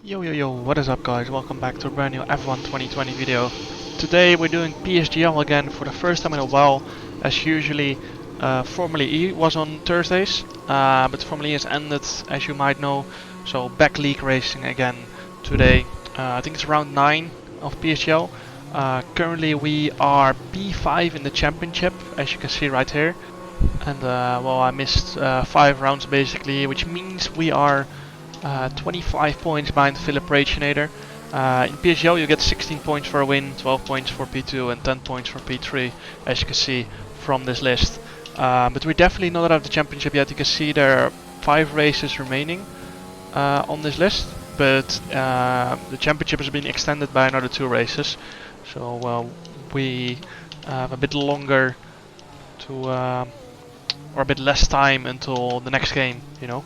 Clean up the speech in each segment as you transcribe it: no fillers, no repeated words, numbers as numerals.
Yo, what is up guys? Welcome back to a brand new F1 2020 video. Today we're doing PSGL again for the first time in a while. As usually, Formula E was on Thursdays, but Formula E has ended, as you might know. So back league racing again today. I think it's round 9 of PSGL. Currently we are P5 in the championship, as you can see right here. And well, I missed 5 rounds basically, which means we are 25 points behind Philip Racinator. In PSGL you get 16 points for a win, 12 points for P2 and 10 points for P3, as you can see from this list. But we're definitely not out of the championship yet. You can see there are 5 races remaining on this list, but the championship has been extended by another 2 races. So we have a bit longer to, or a bit less time until the next game, you know.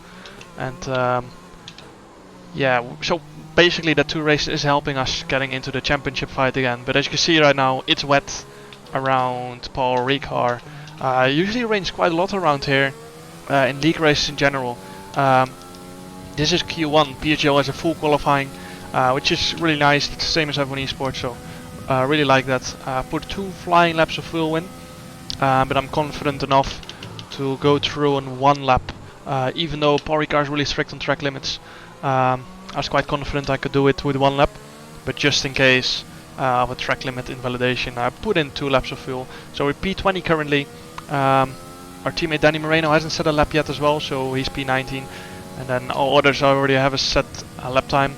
And yeah, so basically that 2 races is helping us getting into the championship fight again. But as you can see right now, it's wet around Paul Ricard. Usually it rains quite a lot around here in league races in general. This is Q1. PSGL has a full qualifying, which is really nice. It's the same as F1 Esports, so really like that. Put 2 flying laps of fuel win, but I'm confident enough to go through on 1 lap. Even though Paul Ricard is really strict on track limits, I was quite confident I could do it with 1 lap, but just in case of a track limit invalidation, I put in 2 laps of fuel. So we're P20 currently. Our teammate Danny Moreno hasn't set a lap yet as well, so he's P19, and then all others already have a set lap time.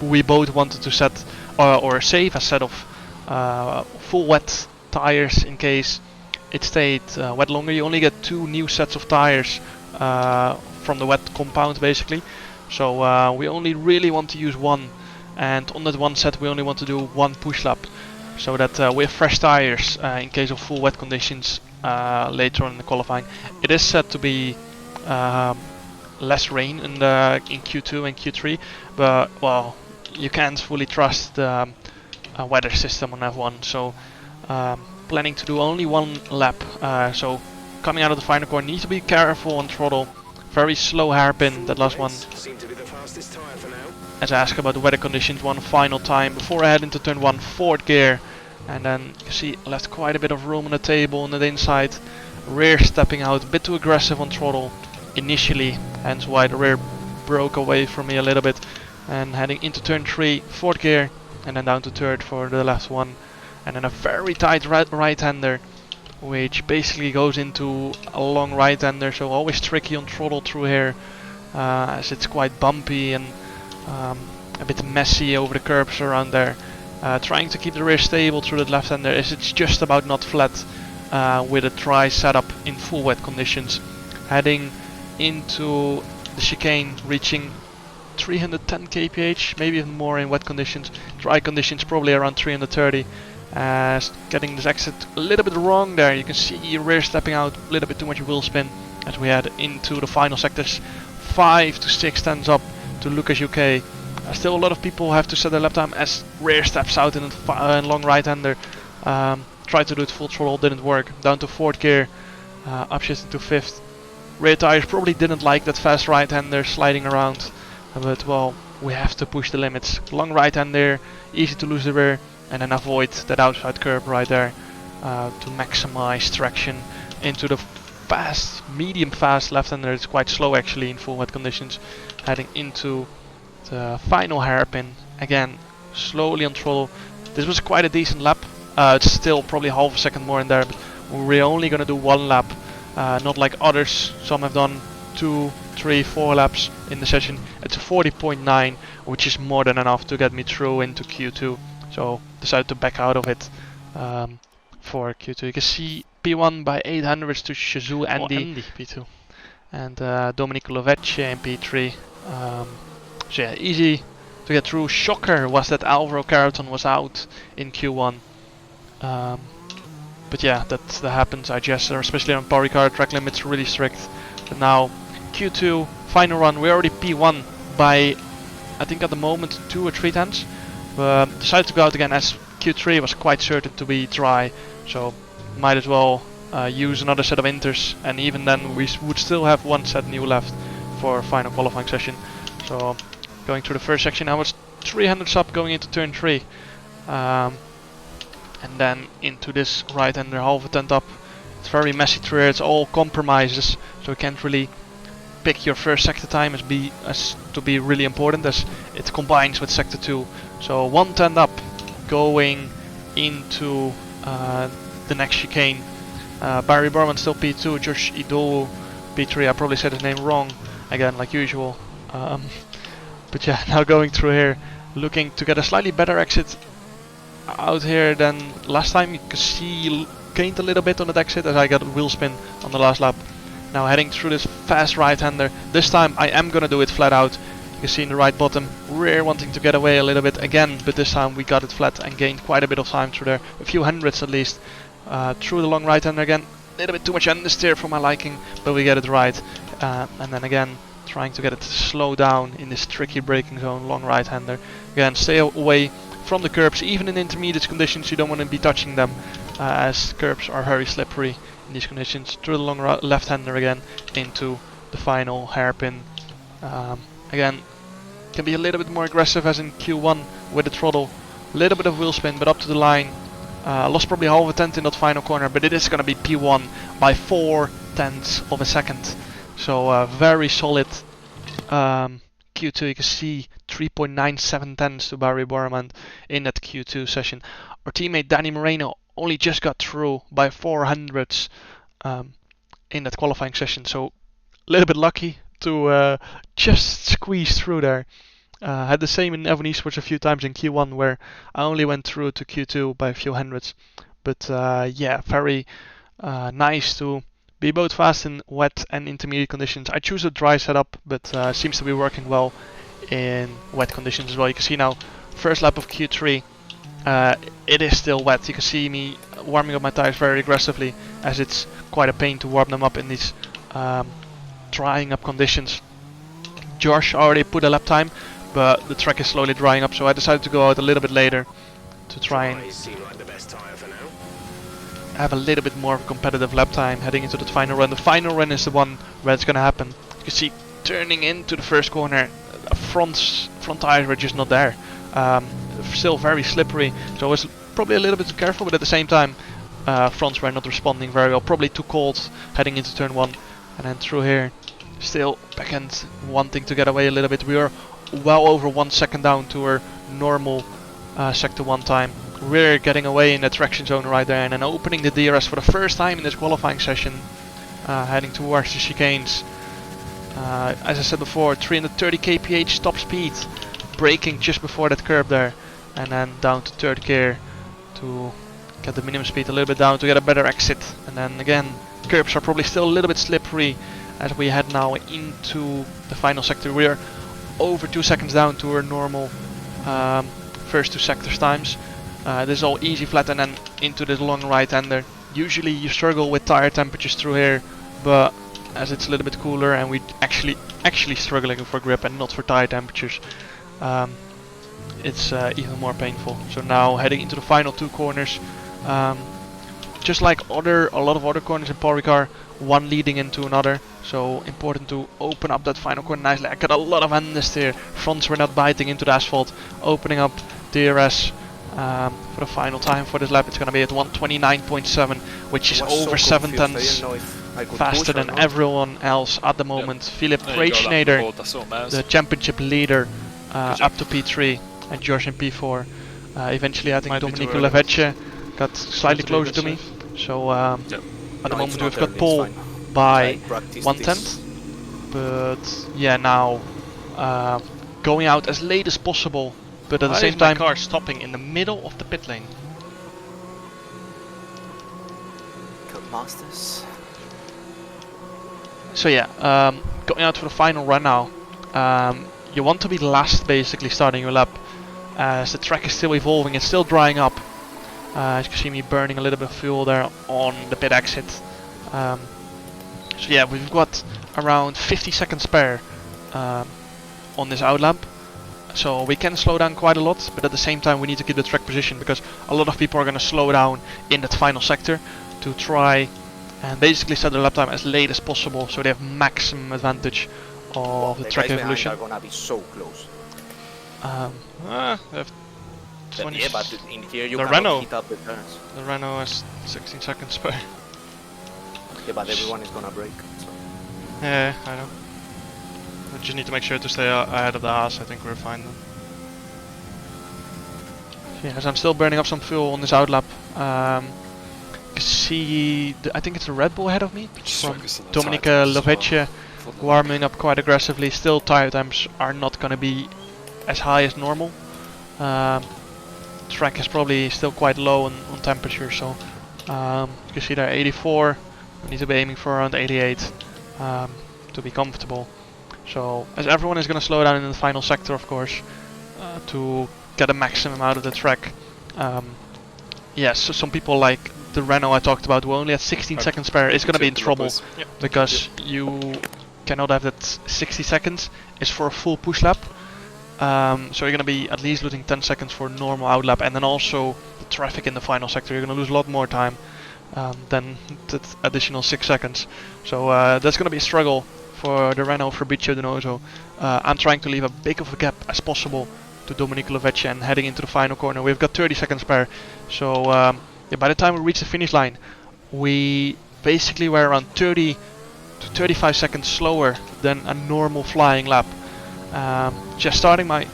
We both wanted to set or save a set of full wet tires in case it stayed wet longer. You only get 2 new sets of tires from the wet compound basically. So we only really want to use 1, and on that 1 set we only want to do 1 push lap, so that we have fresh tires in case of full wet conditions later on in the qualifying. It is said to be less rain in Q2 and Q3, but well, you can't fully trust the weather system on F1. So planning to do only 1 lap. So coming out of the final corner, need to be careful on throttle. Very slow hairpin, that last one. As I ask about the weather conditions one final time before I head into turn 1, 4th gear. And then you see left quite a bit of room on the table on the inside. Rear stepping out, a bit too aggressive on throttle initially, hence why the rear broke away from me a little bit. And heading into turn 3, 4th gear, and then down to 3rd for the last one. And then a very tight right-hander, which basically goes into a long right-hander, so always tricky on throttle through here, as it's quite bumpy and a bit messy over the curbs around there. Trying to keep the rear stable through the left-hander, as it's just about not flat with a dry setup in full wet conditions. Heading into the chicane, reaching 310 kph, maybe even more in wet conditions. Dry conditions probably around 330. Getting this exit a little bit wrong there. You can see rear stepping out, a little bit too much wheel spin as we head into the final sectors. 5 to 6 tenths up to Lucas UK. Still a lot of people have to set their lap time as rear steps out in a long right-hander. Tried to do it full throttle, didn't work. Down to 4th gear, upshifting to 5th. Rear tires probably didn't like that fast right-hander sliding around, but well, we have to push the limits. Long right-hander, easy to lose the rear, and then avoid that outside curb right there to maximize traction into the fast, medium fast left-hander. It's quite slow actually in full wet conditions. Heading into the final hairpin, again slowly on throttle. This was quite a decent lap. It's still probably half a second more in there, but we're only gonna do 1 lap, not like others. Some have done 2, 3, 4 laps in the session. It's a 40.9, which is more than enough to get me through into Q2. So decided to back out of it for Q2. You can see P1 by 800s to Shazoo Andy P2, and Dominic Lovecchio in P3. So yeah, easy to get through. Shocker was that Alvaro Carreton was out in Q1. But yeah, that happens, I guess, especially on Paul Ricard. Track limits really strict. But now Q2 final run, we're already P1 by I think at the moment 2 or 3 tenths. Decided to go out again as Q3 was quite certain to be dry, so might as well use another set of inters, and even then we would still have 1 set new left for final qualifying session. So going through the first section. I was 300 up going into turn 3. And then into this right-hander, half a tent up. It's very messy through here, it's all compromises, so you can't really pick your first sector time as to be really important, as it combines with sector 2. So 1 tent up going into the next chicane. Barry Borman still P2, Josh Idol P3, I probably said his name wrong, again like usual. But yeah, now going through here, looking to get a slightly better exit out here than last time. You can see gained a little bit on that exit as I got a wheel spin on the last lap. Now heading through this fast right-hander. This time I am gonna do it flat out. You can see in the right bottom, rear wanting to get away a little bit again, but this time we got it flat and gained quite a bit of time through there, a few hundreds at least. Through the long right-hander again, a little bit too much understeer for my liking, but we get it right. And then again, trying to get it to slow down in this tricky braking zone, long right-hander. Again, stay away from the curbs, even in intermediate conditions you don't want to be touching them, as curbs are very slippery in these conditions. Through the long left-hander again, into the final hairpin. Again, can be a little bit more aggressive as in Q1 with the throttle. A little bit of wheel spin, but up to the line. Lost probably half a tenth in that final corner, but it is going to be P1 by 4/10 of a second. So very solid Q2. You can see 3.97 tenths to Barry Borman in that Q2 session. Our teammate Danny Moreno only just got through by 400ths in that qualifying session, so a little bit lucky to just squeeze through there. Had the same in Evan Esports a few times in Q1 where I only went through to Q2 by a few hundreds. But yeah, very nice to be both fast in wet and intermediate conditions. I choose a dry setup, but seems to be working well in wet conditions as well. You can see now, first lap of Q3, it is still wet. You can see me warming up my tires very aggressively, as it's quite a pain to warm them up in these drying up conditions. Josh already put a lap time, but the track is slowly drying up, so I decided to go out a little bit later to try and have a little bit more of a competitive lap time heading into the final run. The final run is the one where it's going to happen. You can see turning into the first corner, front tires were just not there. Still very slippery, so I was probably a little bit too careful, but at the same time fronts were not responding very well, probably too cold heading into turn 1. And then through here, still back end wanting to get away a little bit. We are well over 1 second down to our normal sector 1 time. We're getting away in the traction zone right there, and then opening the DRS for the first time in this qualifying session, heading towards the chicanes. As I said before, 330 kph top speed, braking just before that curb there, and then down to 3rd gear to get the minimum speed a little bit down to get a better exit. And then again, curbs are probably still a little bit slippery as we head now into the final sector. We are over 2 seconds down to our normal first 2 sectors times. This is all easy flat, and then into this long right-hander. Usually you struggle with tire temperatures through here, but as it's a little bit cooler and we actually struggling for grip and not for tire temperatures, it's even more painful. So now heading into the final 2 corners, just like a lot of other corners in Paul Ricard, one leading into another, so important to open up that final corner nicely. I got a lot of understeer, fronts were not biting into the asphalt, opening up DRS for the final time for this lap. It's going to be at 129.7, which is over 7 tenths faster than everyone else at the moment. Philip Kreitschneider, the championship leader, up to P3, and George in P4. Eventually I think Domenico Levecce got slightly closer to me, so at the moment we've got pole by 1/10, but yeah, now going out as late as possible, but at the same time car stopping in the middle of the pit lane. Masters. So yeah, going out for the final run now. You want to be last basically starting your lap, as the track is still evolving, it's still drying up. As you can see me burning a little bit of fuel there on the pit exit. So yeah, we've got around 50 seconds spare on this out lap. So we can slow down quite a lot, but at the same time we need to keep the track position, because a lot of people are going to slow down in that final sector to try and basically set their lap time as late as possible, so they have maximum advantage of the track evolution. Are gonna be so close. They have 20. Yeah, but in here you The cannot Renault. heat up the turns. The Renault has 16 seconds spare. Yeah, but everyone is gonna break. So. Yeah, I know. We just need to make sure to stay ahead of the Haas. I think we're fine then. Yes, I'm still burning up some fuel on this outlap. You can see, I think it's a Red Bull ahead of me from Dominika Lovetje, warming up quite aggressively. Still, tire temps are not going to be as high as normal. Track is probably still quite low on temperature, so you can see there 84. We need to be aiming for around 88 to be comfortable. So, as everyone is going to slow down in the final sector, of course, to get a maximum out of the track. Yes, so some people like the Renault I talked about, who only had 16 seconds spare, is going to be in trouble because you cannot have that 60 seconds. It's for a full push lap. So you're going to be at least losing 10 seconds for normal outlap, and then also the traffic in the final sector. You're going to lose a lot more time than that additional 6 seconds. So that's going to be a struggle for the Renault Fabrizio Donoso. I'm trying to leave as big of a gap as possible to Dominika Lovetje and heading into the final corner. We've got 30 seconds spare. So yeah, by the time we reach the finish line, we basically were around 30 to 35 seconds slower than a normal flying lap. Just starting my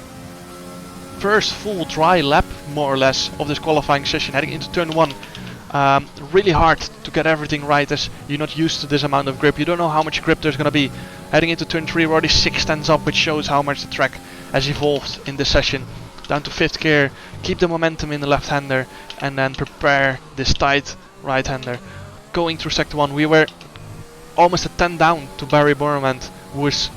first full dry lap, more or less, of this qualifying session, heading into turn 1. Really hard to get everything right as you're not used to this amount of grip. You don't know how much grip there's going to be. Heading into turn 3, we're already 6 tenths up, which shows how much the track has evolved in this session. Down to 5th gear, keep the momentum in the left-hander, and then prepare this tight right-hander. Going through sector 1, we were almost a 10 down to Barry Borremand, who was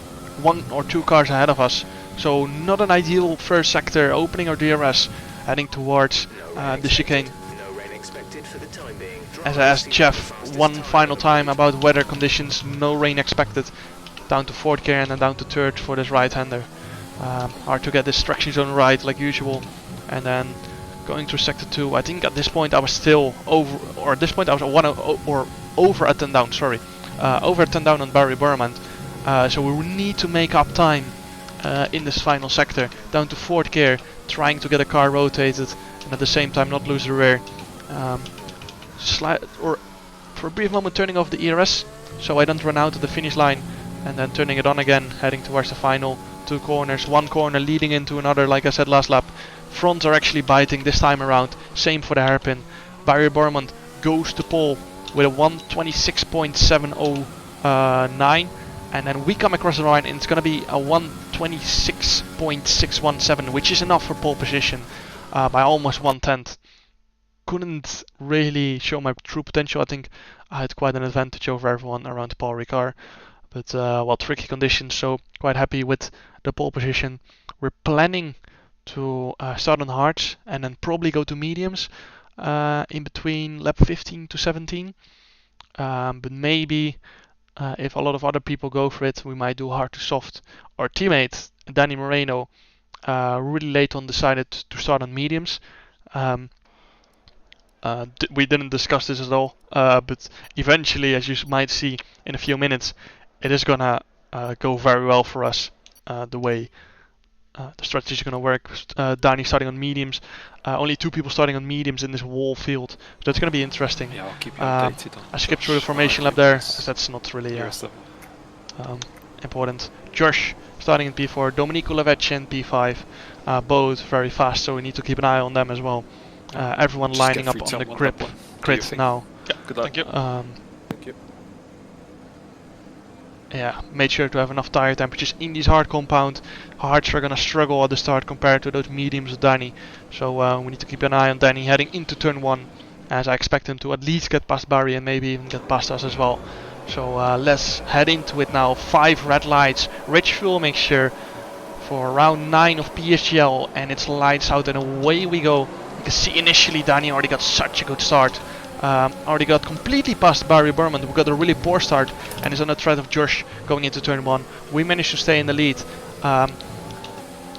1 or 2 cars ahead of us. So not an ideal first sector, opening our DRS, heading towards the chicane. As I asked Jeff one final time about weather conditions, no rain expected. Down to 4th gear and then down to 3rd for this right-hander. Hard to get this traction zone right, like usual. And then going through sector 2, I think at this point I was still over, or at this point I was over a 10 down, sorry. Over a 10 down on Barry Borremand. So we need to make up time in this final sector. Down to 4th gear, trying to get a car rotated and at the same time not lose the rear. Or for a brief moment turning off the ERS so I don't run out of the finish line, and then turning it on again, heading towards the final 2 corners. 1 corner leading into another, like I said last lap. Fronts are actually biting this time around. Same for the hairpin. Barry Borremand goes to pole with a 126.709, and then we come across the line and it's going to be a 126.617, which is enough for pole position by almost 1/10. Couldn't really show my true potential. I think I had quite an advantage over everyone around Paul Ricard, but well, tricky conditions, so quite happy with the pole position. We're planning to start on hards and then probably go to mediums in between lap 15 to 17, but maybe if a lot of other people go for it, we might do hard to soft. Our teammate Danny Moreno really late on decided to start on mediums. We didn't discuss this at all, but eventually, as you might see in a few minutes, it is gonna go very well for us. The way the strategy is gonna work. Danny starting on mediums, only 2 people starting on mediums in this wall field, so that's gonna be interesting. Yeah, I'll keep you updated on I skipped through the formation lap there, because that's not really important. Josh starting in P4, Domenico Lovetje in P5, both very fast, so we need to keep an eye on them as well. Everyone Just lining get up free on the time on grip that one. grid now. Yeah, good luck. Thank you. Thank you. Yeah, made sure to have enough tire temperatures in these hard compound. Hards are gonna struggle at the start compared to those mediums with Danny. So we need to keep an eye on Danny heading into turn 1, as I expect him to at least get past Barry and maybe even get past us as well. So let's head into it now. 5 red lights, rich fuel mixture for round 9 of PSGL, and it's lights out and away we go. You can see initially Danny already got such a good start. Already got completely past Barry Borremand, who got a really poor start and is on the threat of Josh going into turn 1. We managed to stay in the lead,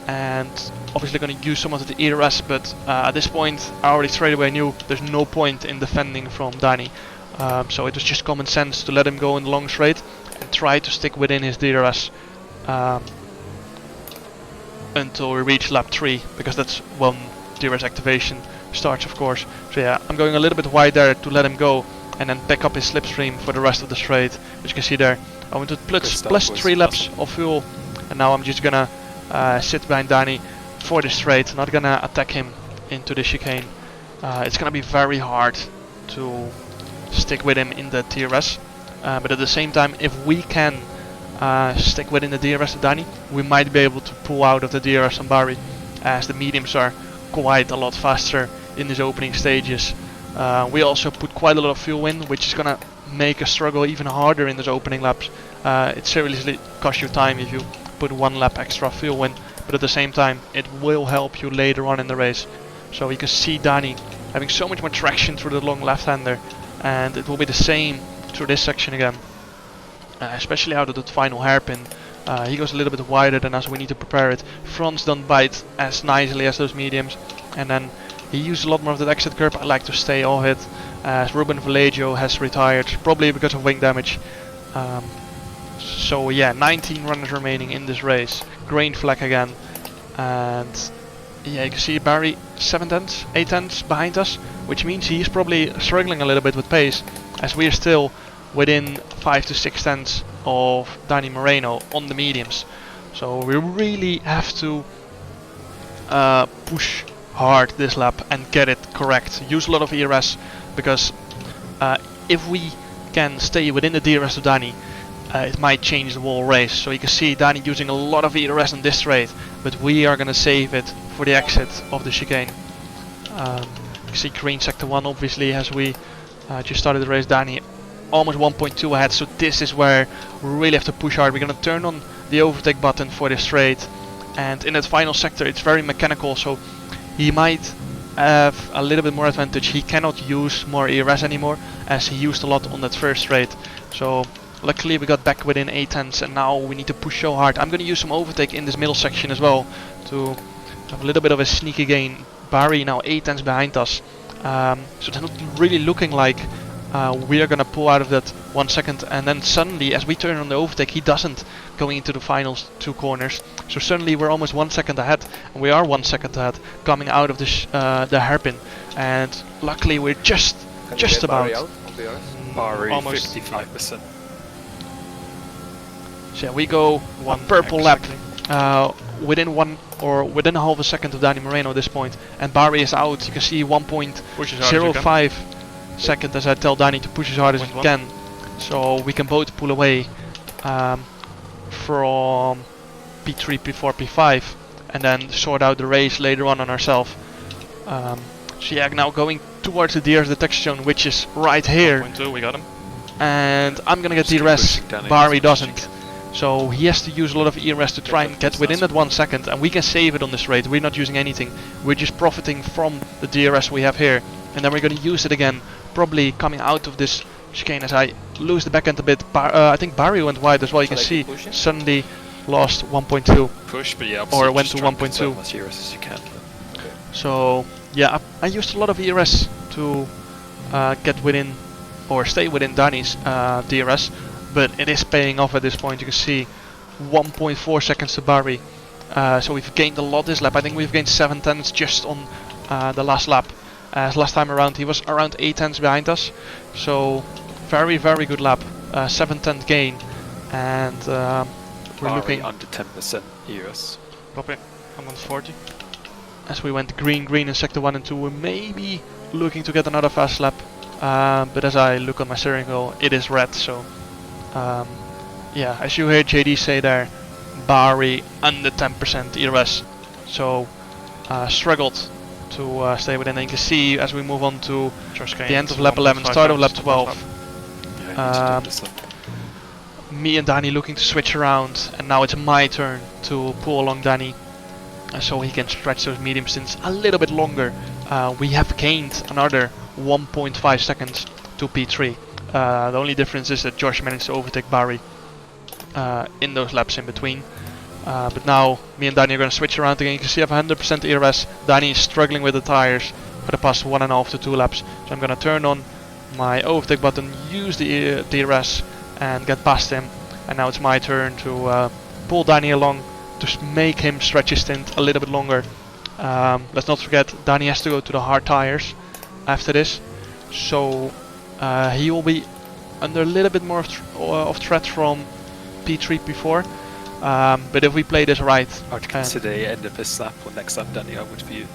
and obviously going to use some of the ERS, but at this point I already straight away knew there's no point in defending from Danny. So it was just common sense to let him go in the long straight and try to stick within his DRS. until we reach lap 3, because that's when DRS activation starts, of course. So yeah, I'm going a little bit wide there to let him go, and then pick up his slipstream for the rest of the straight. As you can see there, I went to plus 3 laps of fuel, and now I'm just gonna sit behind Danny for the straight, not gonna attack him into the chicane. It's gonna be very hard to stick with him in the DRS, but at the same time, if we can stick within the DRS of Danny, we might be able to pull out of the DRS on Barry, as the mediums are quite a lot faster in these opening stages. We also put quite a lot of fuel in, which is gonna make us struggle even harder in those opening laps. It seriously costs you time if you put 1 lap extra fuel in, but at the same time it will help you later on in the race. So you can see Danny having so much more traction through the long left-hander, and it will be the same through this section again, especially out of that final hairpin. He goes a little bit wider than us, we need to prepare it. Fronts don't bite as nicely as those mediums, and then he used a lot more of that exit curb. I like to stay off it, as Ruben Vallejo has retired, probably because of wing damage. So yeah, 19 runners remaining in this race. Green flag again, and yeah, you can see Barry 7 tenths, 8 tenths behind us, which means he's probably struggling a little bit with pace, as we are still within 5 to 6 tenths of Danny Moreno on the mediums. So we really have to push hard this lap and get it correct. Use a lot of ERS, because if we can stay within the DRS of Danny, it might change the whole race. So you can see Danny using a lot of ERS on this straight, but we are going to save it for the exit of the chicane. You can see green sector 1 obviously, as we just started the race. Danny almost 1.2 ahead, so this is where we really have to push hard. We're going to turn on the overtake button for this straight, and in that final sector it's very mechanical, so he might have a little bit more advantage. He cannot use more ERS anymore, as he used a lot on that first straight. So luckily we got back within 8 tenths, and now we need to push so hard. I'm going to use some overtake in this middle section as well to have a little bit of a sneaky gain. Barry now 8 tenths behind us, so it's not really looking like we are going to pull out of that 1 second, and then suddenly as we turn on the overtake he doesn't, going into the final 2 corners. So suddenly we're almost 1 second ahead, and we are 1 second ahead coming out of the hairpin, and luckily we're just about. Barry almost 55%. So yeah, we go one purple lap within within a half a second of Danny Moreno at this point, and Barry is out. You can see 1.05 second as I tell Danny to push as hard as he can, so we can both pull away from P3, P4, P5, and then sort out the race later on ourselves. So yeah, now going towards the DRS detection zone, which is right here. 1.2, we got him. And I'm gonna get DRS, Barry doesn't. So he has to use a lot of ERS to try and get within that 1 second, and we can save it on this rate. We're not using anything, we're just profiting from the DRS we have here, and then we're gonna use it again, probably coming out of this chicane as I lose the back end a bit. I think Barry went wide as well. You can see suddenly lost 1.2. Push, but yeah, or went to 1.2. As much ERS as you can. Okay. So yeah, I used a lot of ERS to get within or stay within Danny's DRS, but it is paying off at this point. You can see 1.4 seconds to Barry. So we've gained a lot this lap. I think we've gained 7 tenths just on the last lap. Last time around he was around 8 tenths behind us. So very good lap. 7 tenth gain, and we're looking under 10% ERS. Copy. I'm on 40. As we went green in sector 1 and 2, we're maybe looking to get another fast lap. But as I look on my steering wheel, it is red. So yeah, as you heard JD say there, Barry under 10% ERS. So struggled to stay within. And you can see as we move on to the end of lap 11, start of lap 12. Yeah, Me and Danny looking to switch around, and now it's my turn to pull along Danny, so he can stretch those medium stints a little bit longer. We have gained another 1.5 seconds to P3. The only difference is that Josh managed to overtake Barry in those laps in between. But now me and Danny are going to switch around again. You can see I have 100% ERS. Danny is struggling with the tires for the past 1.5 to 2 laps. So I'm going to turn on my overtake button, use the DRS and get past him. And now it's my turn to pull Danny along to make him stretch his stint a little bit longer. Let's not forget, Danny has to go to the hard tires after this, so he will be under a little bit more of threat from P3, P4. But if we play this right, I would consider the end of this lap or next lap, Danny, I would for you.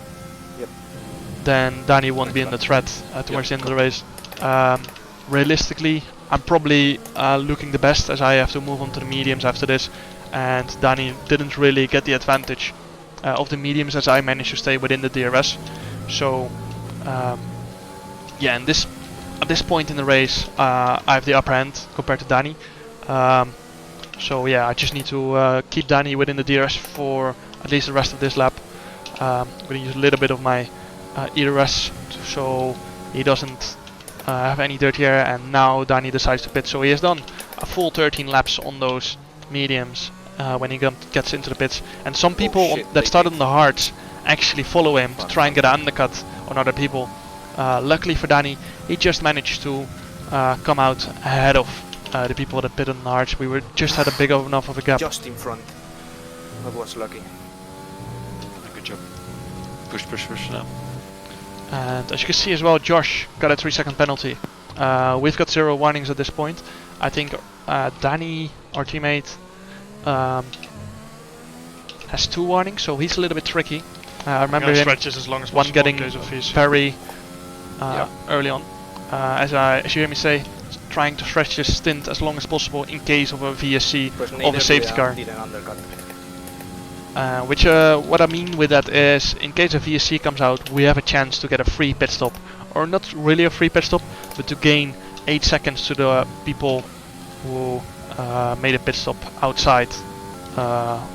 then Danny won't be in the threat towards the end of the race. Realistically, I'm probably looking the best, as I have to move on to the mediums after this, and Danny didn't really get the advantage of the mediums, as I managed to stay within the DRS. So yeah, at this point in the race, I have the upper hand compared to Danny. So yeah, I just need to keep Danny within the DRS for at least the rest of this lap. I'm going to use a little bit of my ERS so he doesn't have any dirty air, and now Danny decides to pit. So he has done a full 13 laps on those mediums when he gets into the pits. And some people that started on the hards actually follow him to try and get an undercut on other people. Luckily for Danny, he just managed to come out ahead of the people that pitted on the hards. We just had a big enough of a gap. Just in front. That was lucky. Good job. Push, push, push now. And as you can see as well, Josh got a 3-second penalty. We've got 0 warnings at this point. I think Danny, our teammate, has 2 warnings, so he's a little bit tricky. I remember him as long as one getting his very early on. As you hear me say, trying to stretch his stint as long as possible in case of a VSC of a safety car. What I mean with that is, in case a VSC comes out, we have a chance to get a free pit stop, or not really a free pit stop, but to gain 8 seconds to the people who made a pit stop outside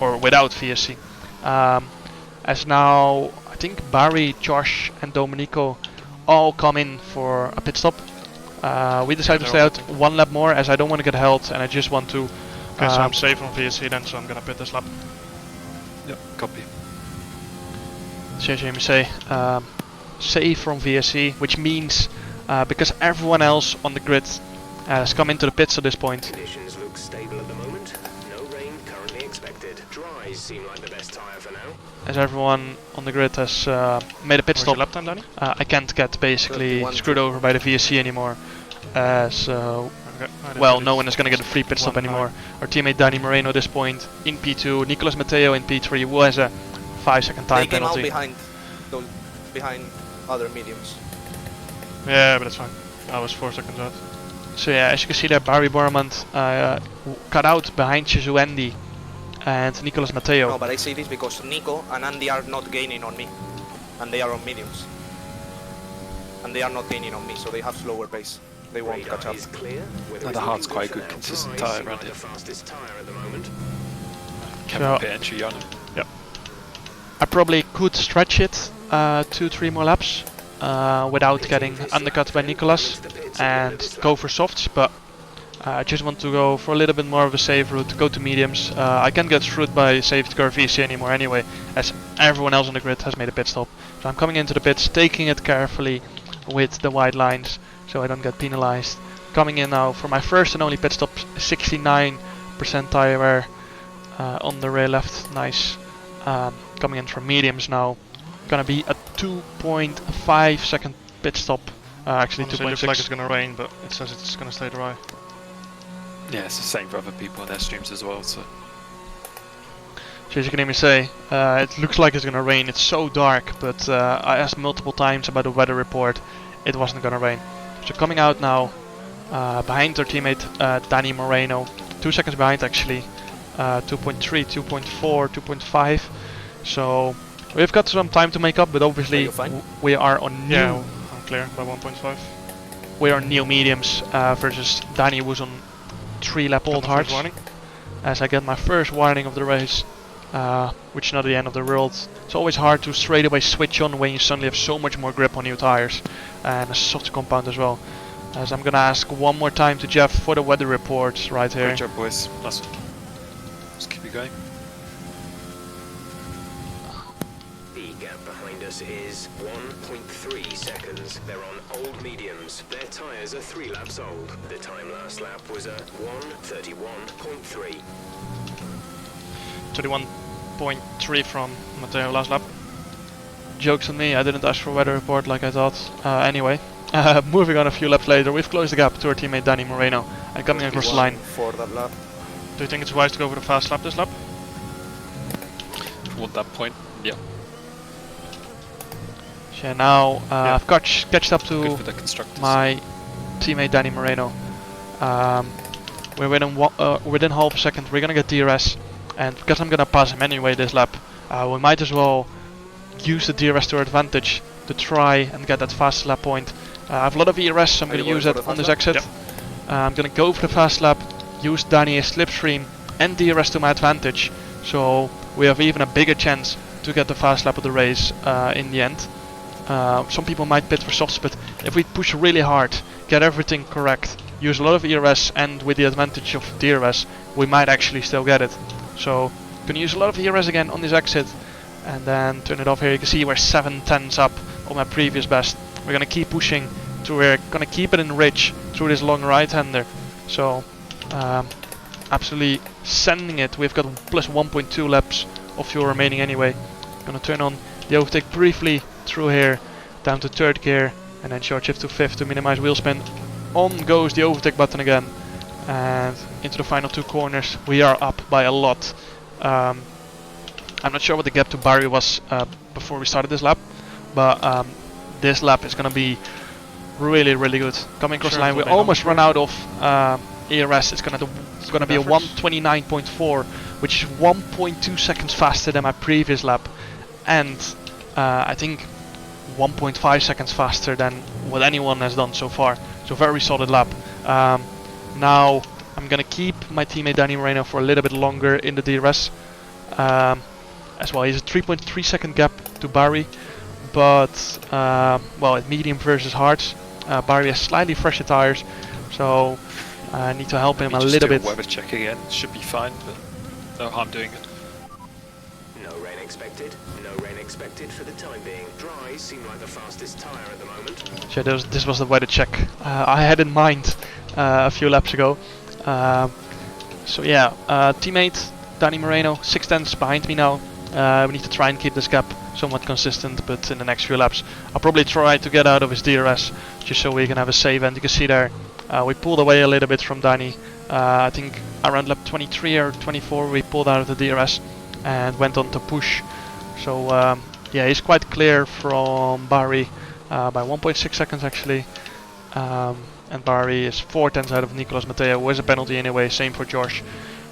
or without VSC. As now, I think Barry, Josh and Domenico all come in for a pit stop. We decided to stay out 1 lap more, as I don't want to get held and I just want to... Okay, so I'm safe on VSC then, so I'm gonna pit this lap. Yep, copy. So as you hear me say, safe from VSC, which means because everyone else on the grid has come into the pits at this point. Conditions look stable at the moment. No rain currently expected. Dries seem like the best tyre for now. As everyone on the grid has made a pit stop, lap time, Danny? I can't get basically screwed over by the VSC anymore. Well, no one is going to get a free pit stop anymore. Our teammate Danny Moreno at this point in P2, Nicolas Matteo in P3, who has a 5-second time penalty. They came out behind other mediums. Yeah, but that's fine. I was 4 seconds out. So yeah, as you can see there, Barry Bormand cut out behind Shizu Andy and Nicolas Matteo. No, but I say this because Nico and Andy are not gaining on me, and they are on mediums. And they are not gaining on me, so they have slower pace. They won't catch up. No, the hard's quite a good consistent tyre around here. Can pit entry on him. Yep. I probably could stretch it 2-3 more laps without getting undercut by Nicolas and go for softs, but I just want to go for a little bit more of a safe route, go to mediums. I can't get screwed by safety car VC anymore anyway, as everyone else on the grid has made a pit stop. So I'm coming into the pits, taking it carefully with the white lines so I don't get penalized. Coming in now for my first and only pit stop, 69% tire wear on the rear left, nice. Coming in from mediums now, gonna be a 2.5 second pit stop, actually 2.6. It looks like it's gonna rain, but it says it's gonna stay dry. Yeah, it's the same for other people on their streams as well, so... So as you can hear me say, it looks like it's gonna rain. It's so dark, but I asked multiple times about the weather report. It wasn't gonna rain. So coming out now, behind our teammate Danny Moreno, 2 seconds behind actually, 2.3, 2.4, 2.5. So we've got some time to make up, but obviously we are on new. Yeah, I'm clear by 1.5. We are new mediums versus Danny, who's on 3 lap old hards. As I get my first warning of the race. Which is not the end of the world. It's always hard to straight away switch on when you suddenly have so much more grip on new tires and a soft compound as well. As I'm gonna ask one more time to Jeff for the weather report right here. Great job, boys. Let's keep it going. The gap behind us is 1.3 seconds. They're on old mediums. Their tyres are 3 laps old. The time last lap was a 1:31.3. 31 0.3 from Matteo last lap. Jokes on me, I didn't ask for a weather report like I thought. Anyway, moving on a few laps later, we've closed the gap to our teammate Danny Moreno and coming across the line. For that lap. Do you think it's wise to go for the fast lap this lap? Toward that point, yeah. So now I've catched up Good to for the constructors. my teammate Danny Moreno. We're within half a second. We're gonna get DRS, and because I'm gonna pass him anyway this lap, we might as well use the DRS to our advantage to try and get that fast lap point. I have a lot of ERS, so I'm gonna use it on this exit. Yep. I'm gonna go for the fast lap, use Danny's slipstream and DRS to my advantage, so we have even a bigger chance to get the fast lap of the race in the end. Some people might pit for softs, but if we push really hard, get everything correct, use a lot of ERS, and with the advantage of DRS, we might actually still get it. So, gonna use a lot of ERS again on this exit, and then turn it off here. You can see we're 7/10 up on my previous best. We're gonna keep pushing, we're gonna keep it in ridge through this long right-hander. So, absolutely sending it. We've got plus 1.2 laps of fuel remaining anyway. Gonna turn on the overtake briefly through here, down to 3rd gear, and then short shift to 5th to minimize wheel spin. On goes the overtake button again, and into the final 2 corners. We are up by a lot. I'm not sure what the gap to Barry was before we started this lap, but this lap is gonna be really, really good. Coming across the line, we almost run out of ERS. It's gonna be a 1:29.4, which is 1.2 seconds faster than my previous lap, and I think 1.5 seconds faster than what anyone has done so far. So very solid lap. Now I'm gonna keep my teammate Danny Moreno for a little bit longer in the DRS. As well, he's a 3.3 second gap to Barry, but well, at medium versus hards, Barry has slightly fresher tires, so I need to help him a little bit. Weather check again, should be fine, but no harm doing it. No rain expected. No rain expected for the time being. Dries seem like the fastest tyre at the moment. So this was the weather check I had in mind a few laps ago. So yeah, teammate Danny Moreno, 6/10 behind me now. We need to try and keep this gap somewhat consistent, but in the next few laps I'll probably try to get out of his DRS just so we can have a save end. You can see there we pulled away a little bit from Danny. I think around lap 23 or 24 we pulled out of the DRS and went on to push. So yeah, he's quite clear from Barry by 1.6 seconds actually. And Barry is 4/10 out of Nicolas Matteo, who has a penalty anyway, same for Josh.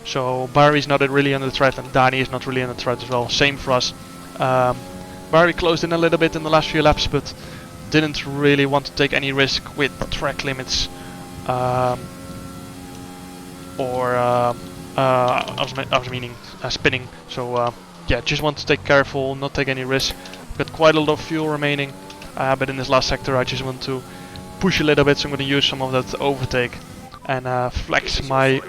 So Barry's not really under threat, and Danny is not really under threat as well, same for us. Barry closed in a little bit in the last few laps, but didn't really want to take any risk with track limits. I was meaning spinning, so yeah, just want to take careful, not take any risk. I've got quite a lot of fuel remaining, but in this last sector I just want to push a little bit, so I'm going to use some of that overtake and flex my...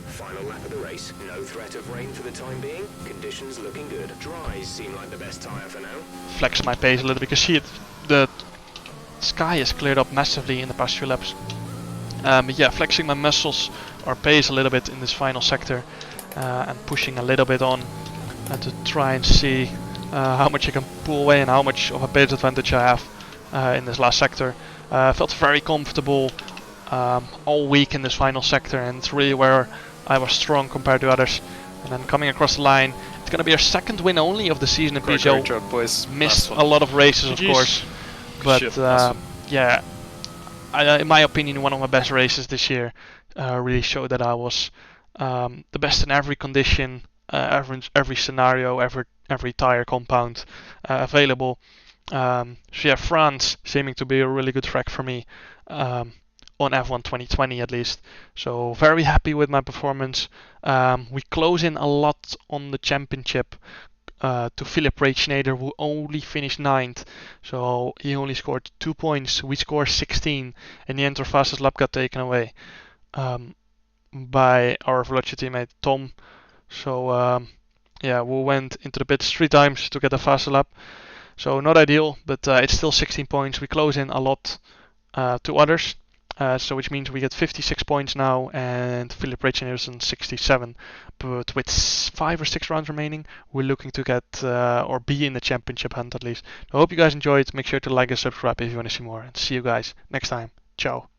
Final lap of the race. No threat of rain for the time being. Conditions looking good. Dries seem like the best tyre for now. Flex my pace a little bit, because see, the sky has cleared up massively in the past few laps. But yeah, flexing my muscles or pace a little bit in this final sector and pushing a little bit on to try and see how much I can pull away and how much of a pace advantage I have in this last sector. I felt very comfortable all week in this final sector, and it's really where I was strong compared to others. And then coming across the line, it's going to be our 2nd win only of the season in PSGL. Great job, boys. Missed a lot of races, of course, but yeah, in my opinion, one of my best races this year. Really showed that I was the best in every condition, every scenario, every tire compound available. So yeah, France seeming to be a really good track for me on F1 2020 at least. So very happy with my performance. We close in a lot on the championship to Philip Reichneder, who only finished 9th. So he only scored 2 points. We scored 16. In the end, our fastest lap got taken away by our Veloci teammate Tom. So yeah, we went into the pits 3 times to get a faster lap. So not ideal, but it's still 16 points. We close in a lot to others. So which means we get 56 points now, and Philip Richard is on 67. But with 5 or 6 rounds remaining, we're looking to get or be in the championship hunt at least. I hope you guys enjoyed. Make sure to like and subscribe if you want to see more. And see you guys next time. Ciao.